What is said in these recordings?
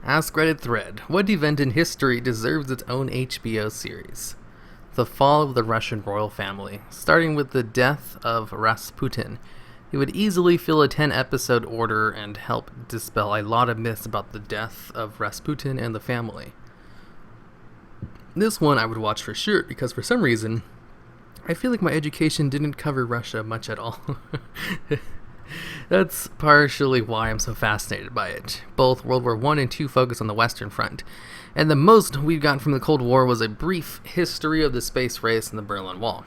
Askreddit thread. What event in history deserves its own HBO series? The fall of the Russian royal family, starting with the death of Rasputin. It would easily fill a 10-episode order and help dispel a lot of myths about the death of Rasputin and the family. This one I would watch for sure, because for some reason, I feel like my education didn't cover Russia much at all. That's partially why I'm so fascinated by it. Both World War I and II focus on the Western Front, and the most we've gotten from the Cold War was a brief history of the space race and the Berlin Wall.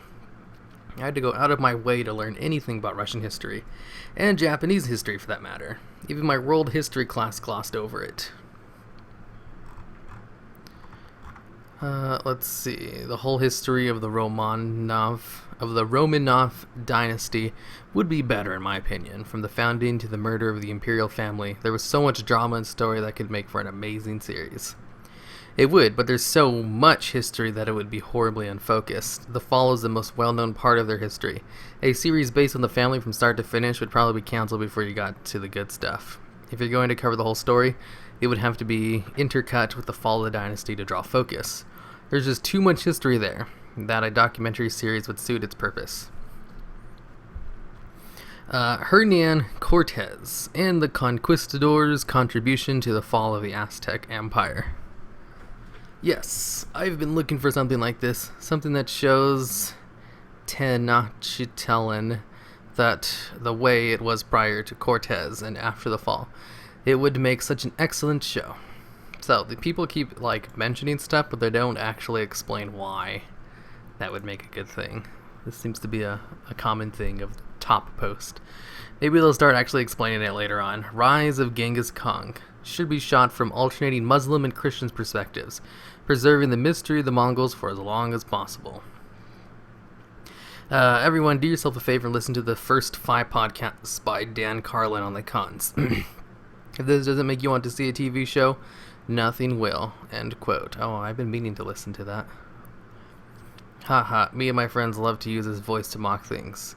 I had to go out of my way to learn anything about Russian history, and Japanese history for that matter. Even my world history class glossed over it. Let's see. The whole history of the Romanov dynasty would be better in my opinion. From the founding to the murder of the imperial family, there was so much drama and story that could make for an amazing series. It would, but there's so much history that it would be horribly unfocused. The Fall is the most well-known part of their history. A series based on the family from start to finish would probably be canceled before you got to the good stuff. If you're going to cover the whole story, it would have to be intercut with the fall of the dynasty to draw focus. There's just too much history there that a documentary series would suit its purpose. Hernan Cortez and the Conquistadors' contribution to the fall of the Aztec Empire. Yes, I've been looking for something like this, something that shows Tenochtitlan that the way it was prior to Cortez and after the fall. It would make such an excellent show. So, the people keep, mentioning stuff, but they don't actually explain why that would make a good thing. This seems to be a common thing of top post. Maybe they'll start actually explaining it later on. Rise of Genghis Khan should be shot from alternating Muslim and Christian perspectives, preserving the mystery of the Mongols for as long as possible. Everyone, do yourself a favor and listen to the first 5 podcasts by Dan Carlin on the cons. If this doesn't make you want to see a TV show, nothing will. End quote. Oh, I've been meaning to listen to that. Haha, me and my friends love to use his voice to mock things.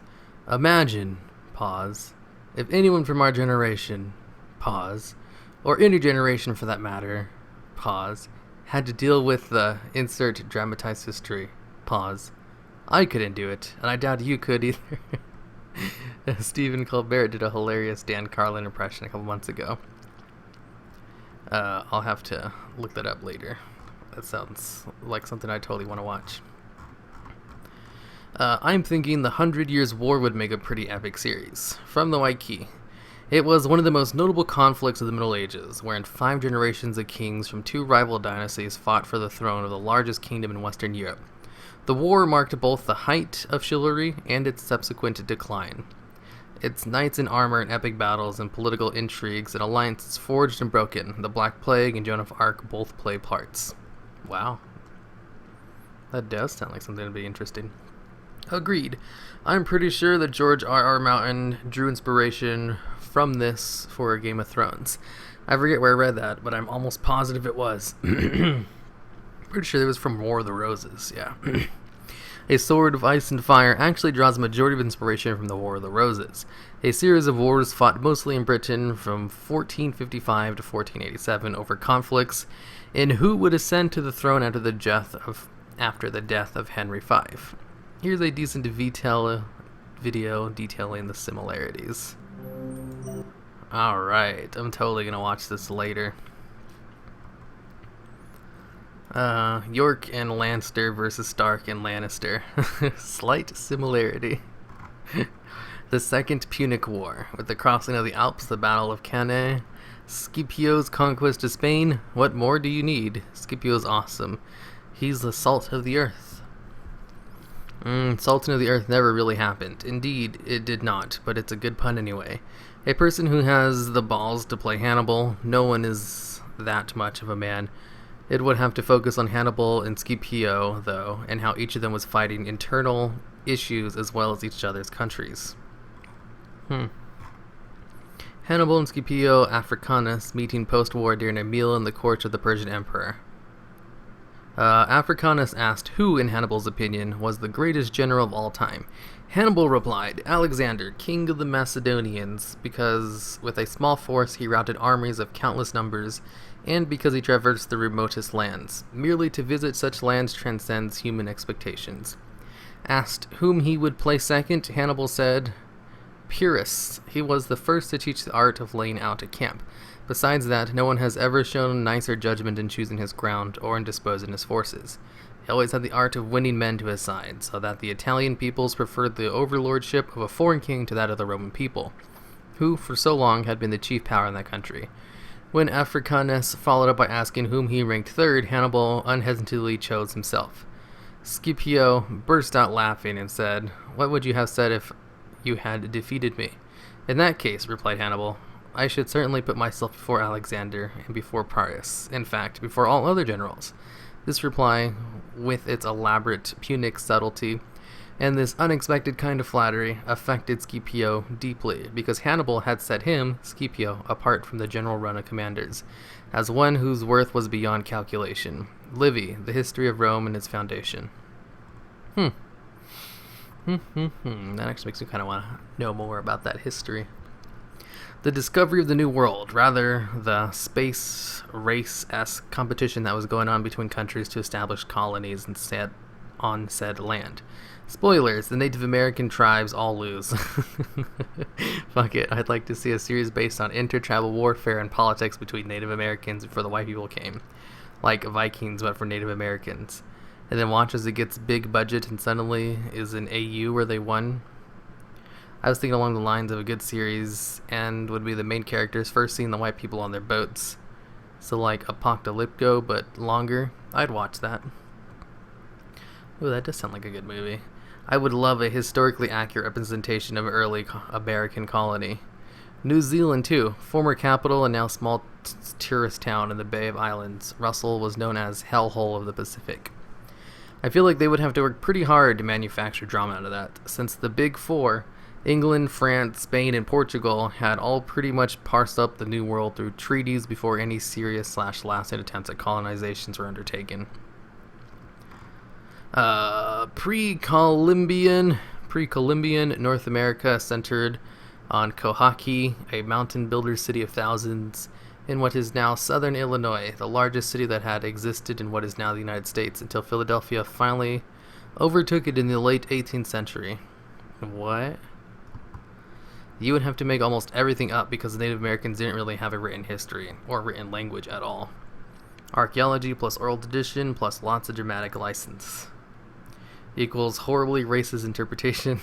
Imagine, pause, if anyone from our generation, pause, or any generation for that matter, pause, had to deal with the insert dramatized history, pause. I couldn't do it, and I doubt you could either. Stephen Colbert did a hilarious Dan Carlin impression a couple months ago. I'll have to look that up later. That sounds like something I totally want to watch. I'm thinking the 100 Years' War would make a pretty epic series. From the White Key. It was one of the most notable conflicts of the Middle Ages, wherein 5 generations of kings from 2 rival dynasties fought for the throne of the largest kingdom in Western Europe. The war marked both the height of chivalry and its subsequent decline. Its knights in armor and epic battles and political intrigues and alliances forged and broken. The Black Plague and Joan of Arc both play parts. Wow. That does sound like something to be interesting. Agreed. I'm pretty sure that George R.R. Martin drew inspiration from this for Game of Thrones. I forget where I read that, but I'm almost positive it was. Pretty sure it was from War of the Roses, yeah. A Sword of Ice and Fire actually draws a majority of inspiration from the War of the Roses, a series of wars fought mostly in Britain from 1455 to 1487 over conflicts in who would ascend to the throne after the death of Henry V. Here's a decent video detailing the similarities. Alright, I'm totally gonna watch this later. York and Lannister versus Stark and Lannister. Slight similarity. The Second Punic War. With the crossing of the Alps, the Battle of Cannae, Scipio's conquest of Spain. What more do you need? Scipio's awesome. He's the salt of the earth. Sultan of the Earth never really happened. Indeed, it did not, but it's a good pun anyway. A person who has the balls to play Hannibal, no one is that much of a man. It would have to focus on Hannibal and Scipio, though, and how each of them was fighting internal issues as well as each other's countries. Hannibal and Scipio Africanus meeting post-war during a meal in the court of the Persian Emperor. Africanus asked who, in Hannibal's opinion, was the greatest general of all time. Hannibal replied, Alexander, king of the Macedonians, because with a small force he routed armies of countless numbers, and because he traversed the remotest lands. Merely to visit such lands transcends human expectations. Asked whom he would place second, Hannibal said, Pyrrhus. He was the first to teach the art of laying out a camp. Besides that, no one has ever shown nicer judgment in choosing his ground or in disposing his forces. He always had the art of winning men to his side, so that the Italian peoples preferred the overlordship of a foreign king to that of the Roman people, who for so long had been the chief power in that country. When Africanus followed up by asking whom he ranked third, Hannibal unhesitatingly chose himself. Scipio burst out laughing and said, What would you have said if you had defeated me? In that case, replied Hannibal, I should certainly put myself before Alexander and before Pyrrhus, in fact, before all other generals. This reply, with its elaborate Punic subtlety and this unexpected kind of flattery, affected Scipio deeply, because Hannibal had set him, Scipio, apart from the general run of commanders, as one whose worth was beyond calculation. Livy, The History of Rome and Its Foundation. That actually makes me kind of want to know more about that history. The discovery of the New World, rather the space race-esque competition that was going on between countries to establish colonies on said land. Spoilers, the Native American tribes all lose. Fuck it, I'd like to see a series based on intertribal warfare and politics between Native Americans before the white people came. Like Vikings, but for Native Americans. And then watch as it gets big budget and suddenly is an AU where they won. I was thinking along the lines of a good series and would be the main characters first seeing the white people on their boats. So like Apocalypto, but longer. I'd watch that. Ooh, that does sound like a good movie. I would love a historically accurate representation of an early American colony. New Zealand too, former capital and now small tourist town in the Bay of Islands. Russell was known as Hellhole of the Pacific. I feel like they would have to work pretty hard to manufacture drama out of that, since the Big Four, England, France, Spain, and Portugal, had all pretty much parsed up the New World through treaties before any serious/lasting attempts at colonizations were undertaken. Pre-Columbian North America centered on Cohaki, a mountain builder city of thousands, in what is now southern Illinois, the largest city that had existed in what is now the United States until Philadelphia finally overtook it in the late 18th century. What? You would have to make almost everything up because the Native Americans didn't really have a written history or written language at all. Archaeology plus oral tradition plus lots of dramatic license equals horribly racist interpretation.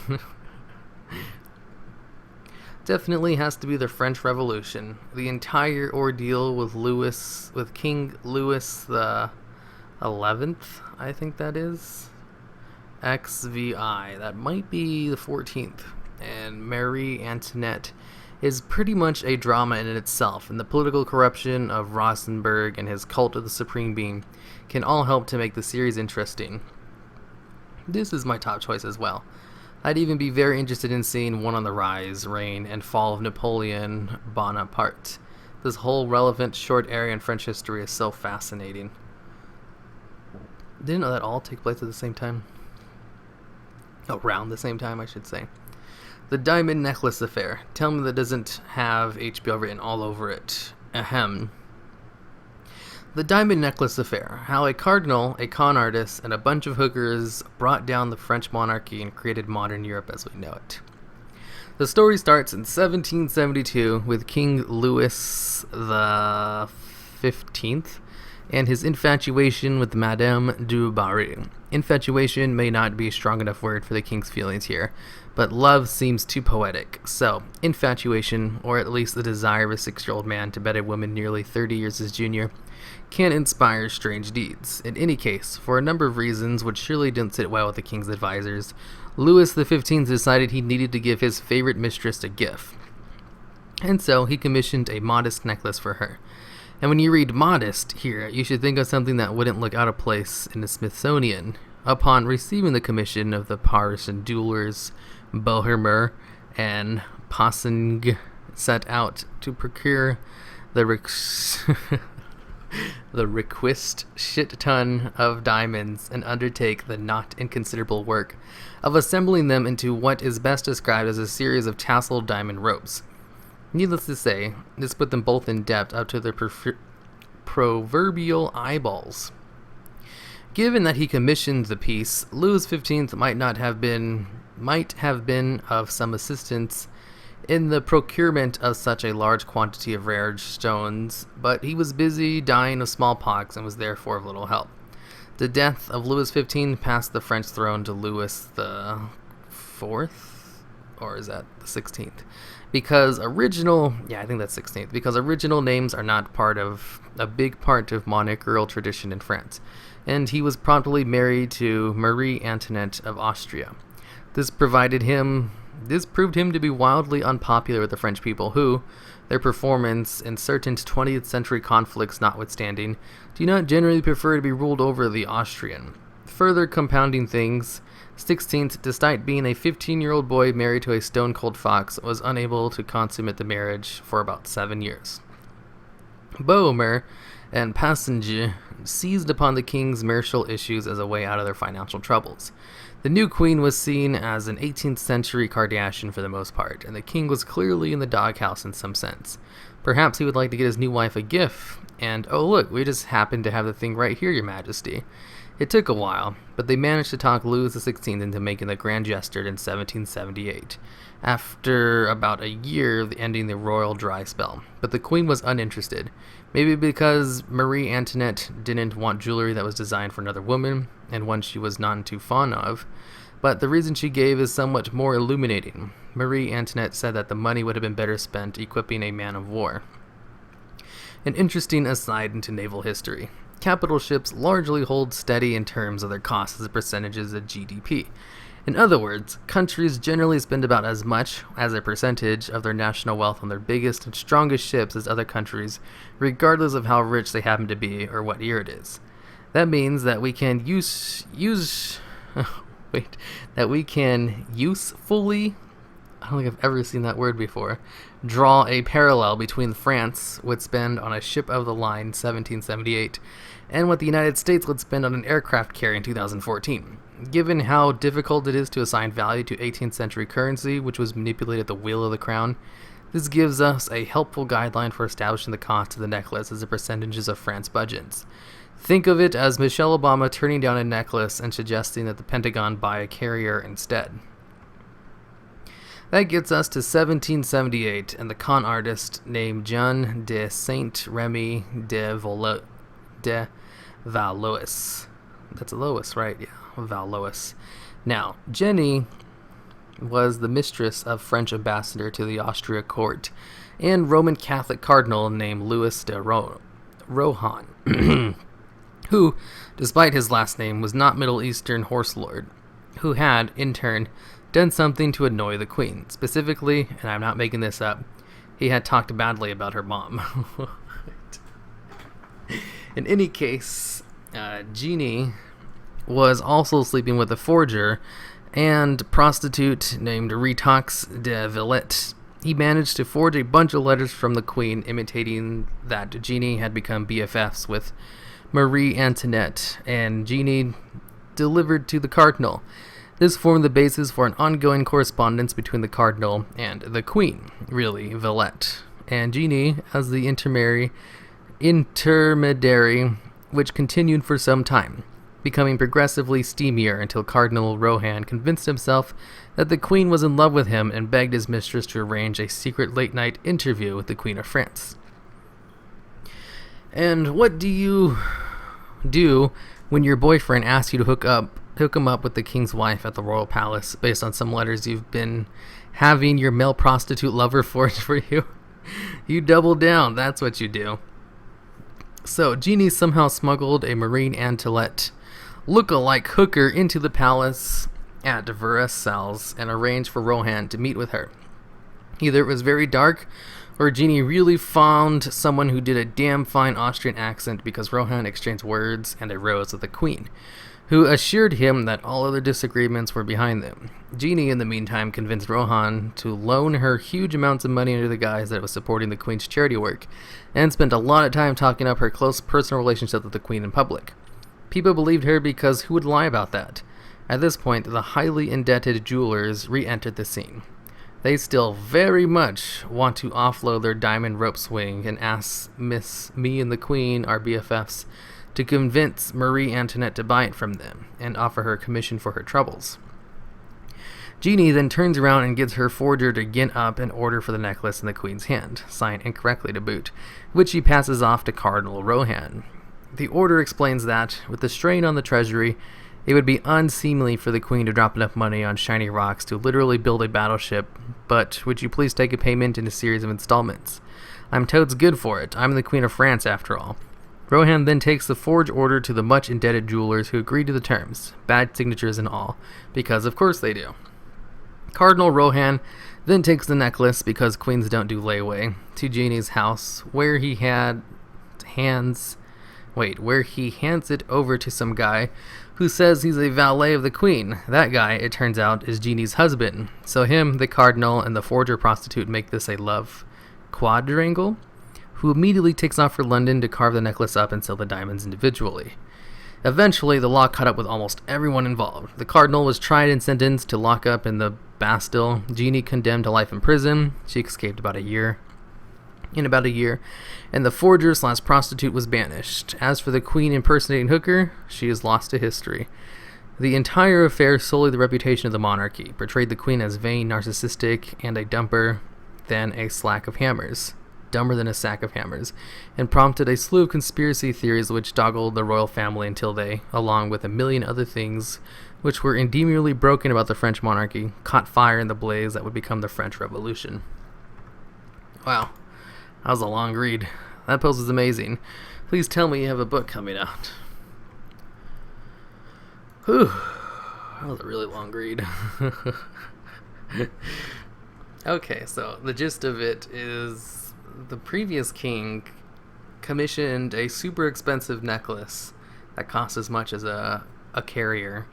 Definitely has to be the French Revolution. The entire ordeal with King Louis the 11th, I think that is. XVI, that might be the 14th. And Marie Antoinette is pretty much a drama in itself, and the political corruption of Rosenberg and his cult of the Supreme Being can all help to make the series interesting. This is my top choice as well. I'd even be very interested in seeing One on the Rise, Reign, and Fall of Napoleon Bonaparte. This whole relevant short area in French history is so fascinating. Didn't know that all take place at the same time. Around the same time, I should say. The Diamond Necklace Affair. Tell me that doesn't have HBO written all over it. Ahem. The Diamond Necklace Affair. How a cardinal, a con artist, and a bunch of hookers brought down the French monarchy and created modern Europe as we know it. The story starts in 1772 with King Louis the 15th and his infatuation with Madame du Barry. Infatuation may not be a strong enough word for the king's feelings here, but love seems too poetic. So, infatuation, or at least the desire of a 6-year-old man to bed a woman nearly 30 years his junior, can inspire strange deeds. In any case, for a number of reasons which surely didn't sit well with the king's advisors, Louis XV decided he needed to give his favorite mistress a gift. And so, he commissioned a modest necklace for her. And when you read modest here, you should think of something that wouldn't look out of place in the Smithsonian. Upon receiving the commission of the Parisian jewelers Bohemer and Passing set out to procure the the request shit ton of diamonds and undertake the not inconsiderable work of assembling them into what is best described as a series of tasseled diamond ropes. Needless to say, this put them both in debt up to their proverbial eyeballs. Given that he commissioned the piece, Louis XV might have been of some assistance in the procurement of such a large quantity of rare stones, but he was busy dying of smallpox and was therefore of little help. The death of Louis XV passed the French throne to Louis the Fourth, or is that the 16th? Because original names are not a big part of monarchical tradition in France, and he was promptly married to Marie Antoinette of Austria. This proved him to be wildly unpopular with the French people, who, their performance in certain 20th century conflicts notwithstanding, do not generally prefer to be ruled over the Austrian. Further compounding things, 16th, despite being a 15-year-old boy married to a stone-cold fox, was unable to consummate the marriage for about 7 years. Beaumer and Passenjeux seized upon the king's marital issues as a way out of their financial troubles. The new queen was seen as an 18th century Kardashian for the most part, and the king was clearly in the doghouse in some sense. Perhaps he would like to get his new wife a gift, and oh look, we just happen to have the thing right here, your majesty. It took a while, but they managed to talk Louis XVI into making the grand gesture in 1778, after about a year ending the royal dry spell. But the queen was uninterested, maybe because Marie Antoinette didn't want jewelry that was designed for another woman, and one she was none too fond of, but the reason she gave is somewhat more illuminating. Marie Antoinette said that the money would have been better spent equipping a man of war. An interesting aside into naval history. Capital ships largely hold steady in terms of their costs as percentages of GDP. In other words, countries generally spend about as much as a percentage of their national wealth on their biggest and strongest ships as other countries, regardless of how rich they happen to be or what year it is. That means that we can usefully, I don't think I've ever seen that word before, draw a parallel between France would spend on a ship of the line 1778 and what the United States would spend on an aircraft carrier in 2014. Given how difficult it is to assign value to 18th century currency, which was manipulated at the will of the crown, this gives us a helpful guideline for establishing the cost of the necklace as a percentages of France's budgets. Think of it as Michelle Obama turning down a necklace and suggesting that the Pentagon buy a carrier instead. That gets us to 1778 and the con artist named Jean de Saint-Remy de Valois. That's a Lois, right? Yeah, Valois. Now, Jenny was the mistress of French ambassador to the Austria court and Roman Catholic cardinal named Louis de Rohan, who, despite his last name, was not Middle Eastern horse lord, who had, in turn, done something to annoy the queen. Specifically, and I'm not making this up, he had talked badly about her mom. In any case, Jeannie was also sleeping with a forger and prostitute named Retox de Villette. He managed to forge a bunch of letters from the queen imitating that Jeannie had become BFFs with Marie Antoinette, and Jeannie delivered to the cardinal. This formed the basis for an ongoing correspondence between the cardinal and the queen, really, Villette, and Jeannie as the intermediary, which continued for some time, becoming progressively steamier until Cardinal Rohan convinced himself that the queen was in love with him and begged his mistress to arrange a secret late-night interview with the Queen of France. And what do you do when your boyfriend asks you to hook him up with the king's wife at the royal palace based on some letters you've been having your male prostitute lover forge for you? You double down, that's what you do. So, Jeannie somehow smuggled a Marie Antoinette look-alike hooker into the palace at Versailles and arranged for Rohan to meet with her. Either it was very dark, or Jeannie really found someone who did a damn fine Austrian accent because Rohan exchanged words and a rose with the queen, who assured him that all other disagreements were behind them. Jeannie, in the meantime, convinced Rohan to loan her huge amounts of money under the guise that it was supporting the Queen's charity work, and spent a lot of time talking up her close personal relationship with the Queen in public. People believed her because who would lie about that? At this point, the highly indebted jewelers re-entered the scene. They still very much want to offload their diamond rope swing and ask me and the Queen, our BFFs, to convince Marie Antoinette to buy it from them and offer her a commission for her troubles. Jeannie then turns around and gets her forger to gin up an order for the necklace in the Queen's hand, signed incorrectly to boot, which she passes off to Cardinal Rohan. The order explains that, with the strain on the treasury, it would be unseemly for the Queen to drop enough money on shiny rocks to literally build a battleship, but would you please take a payment in a series of installments? I'm totes good for it. I'm the Queen of France, after all. Rohan then takes the forge order to the much-indebted jewelers who agree to the terms, bad signatures and all, because of course they do. Cardinal Rohan then takes the necklace, because queens don't do layaway, to Jeannie's house, where he hands it over to some guy who says he's a valet of the Queen. That guy, it turns out, is Jeannie's husband. So him, the cardinal, and the forger prostitute make this a love quadrangle, who immediately takes off for London to carve the necklace up and sell the diamonds individually. Eventually, the law caught up with almost everyone involved. The cardinal was tried and sentenced to lock up in the Bastille. Jeannie condemned to life in prison. She escaped in about a year. And the forger/prostitute was banished. As for the Queen impersonating Hooker, she is lost to history. The entire affair sullied the reputation of the monarchy, portrayed the Queen as vain, narcissistic, and a dumber than a sack of hammers, and prompted a slew of conspiracy theories which doggled the royal family until they, along with a million other things which were endearingly broken about the French monarchy, caught fire in the blaze that would become the French Revolution. Wow. That was a long read. That post is amazing. Please tell me you have a book coming out. Whew. That was a really long read. Okay, so the gist of it is the previous king commissioned a super expensive necklace that cost as much as a carrier,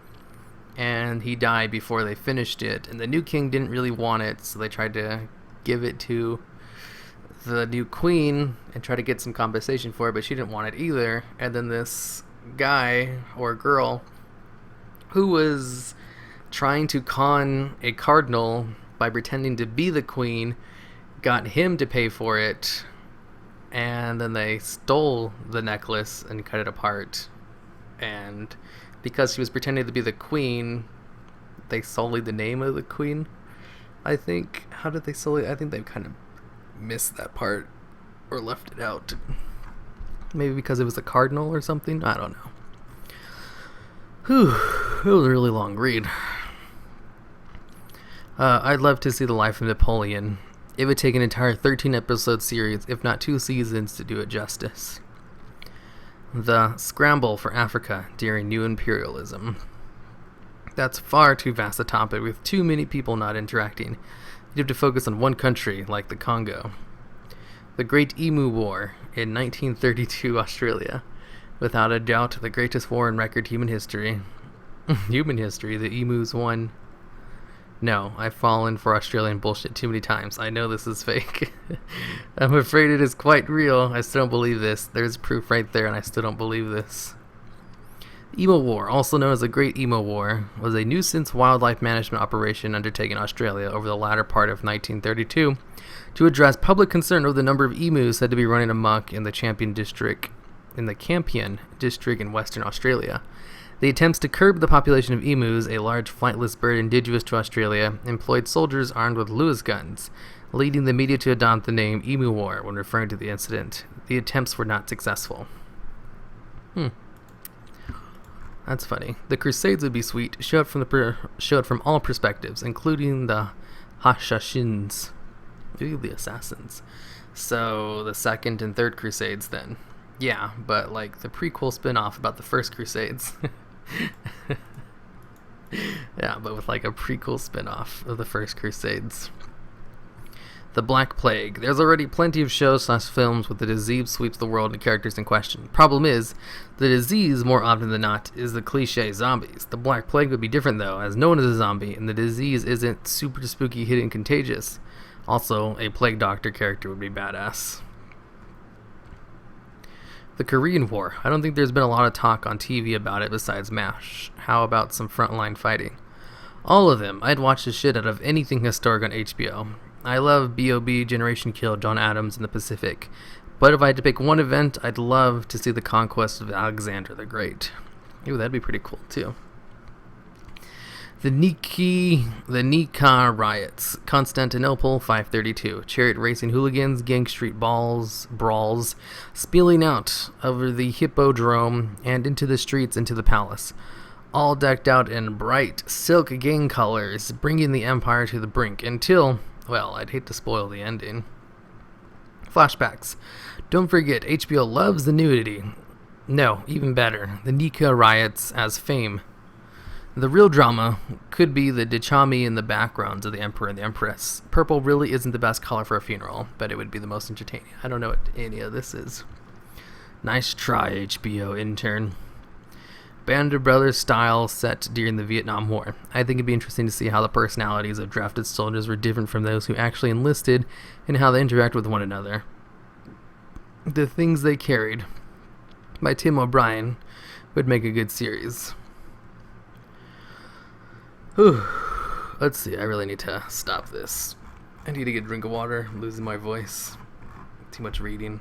and he died before they finished it, and the new king didn't really want it, so they tried to give it to the new queen and try to get some compensation for it, but she didn't want it either. And then this guy or girl who was trying to con a cardinal by pretending to be the Queen got him to pay for it, and then they stole the necklace and cut it apart. And because she was pretending to be the Queen, they sullied the name of the Queen, I think. How did they sully? I think they kind of missed that part or left it out. Maybe because it was a cardinal or something? I don't know. Whew, it was a really long read. I'd love to see the life of Napoleon. It would take an entire 13-episode series, if not 2 seasons, to do it justice. The scramble for Africa during new imperialism. That's far too vast a topic with too many people not interacting. You have to focus on one country, like the Congo. The Great Emu War in 1932 Australia. Without a doubt, the greatest war in record human history. The emus won. No, I've fallen for Australian bullshit too many times. I know this is fake. I'm afraid it is quite real. I still don't believe this. There's proof right there, and I still don't believe this. The Emu War, also known as the Great Emu War, was a nuisance wildlife management operation undertaken in Australia over the latter part of 1932 to address public concern over the number of emus said to be running amok in the Campion district in Western Australia. The attempts to curb the population of emus, a large flightless bird indigenous to Australia, employed soldiers armed with Lewis guns, leading the media to adopt the name Emu War when referring to the incident. The attempts were not successful. That's funny. The Crusades would be sweet. Show it from all perspectives, including the Hashashins, the assassins. So the second and third Crusades, then. Yeah, but like the prequel spin-off about the first Crusades. Yeah, but with like a prequel spin-off of the first Crusades. The Black Plague. There's already plenty of shows/films with the disease sweeps the world and characters in question. Problem is, the disease, more often than not, is the cliche zombies. The Black Plague would be different, though, as no one is a zombie, and the disease isn't super spooky, hidden, contagious. Also, a Plague Doctor character would be badass. The Korean War. I don't think there's been a lot of talk on TV about it besides MASH. How about some frontline fighting? All of them. I'd watch the shit out of anything historic on HBO. I love B.O.B., Generation Kill, John Adams, and the Pacific. But if I had to pick one event, I'd love to see the conquest of Alexander the Great. Ooh, that'd be pretty cool, too. The Nika riots. Constantinople, 532. Chariot racing hooligans, gang street brawls, spilling out over the hippodrome and into the streets into the palace. All decked out in bright silk gang colors, bringing the empire to the brink until, well, I'd hate to spoil the ending. Flashbacks. Don't forget, HBO loves the nudity. No, even better, the Nika riots as fame. The real drama could be the dichotomy in the backgrounds of the Emperor and the Empress. Purple really isn't the best color for a funeral, but it would be the most entertaining. I don't know what any of this is. Nice try, HBO intern. Band of Brothers style set during the Vietnam War. I think it'd be interesting to see how the personalities of drafted soldiers were different from those who actually enlisted and how they interact with one another. The Things They Carried by Tim O'Brien would make a good series. Whew. Let's see, I really need to stop this. I need to get a drink of water. I'm losing my voice. Too much reading.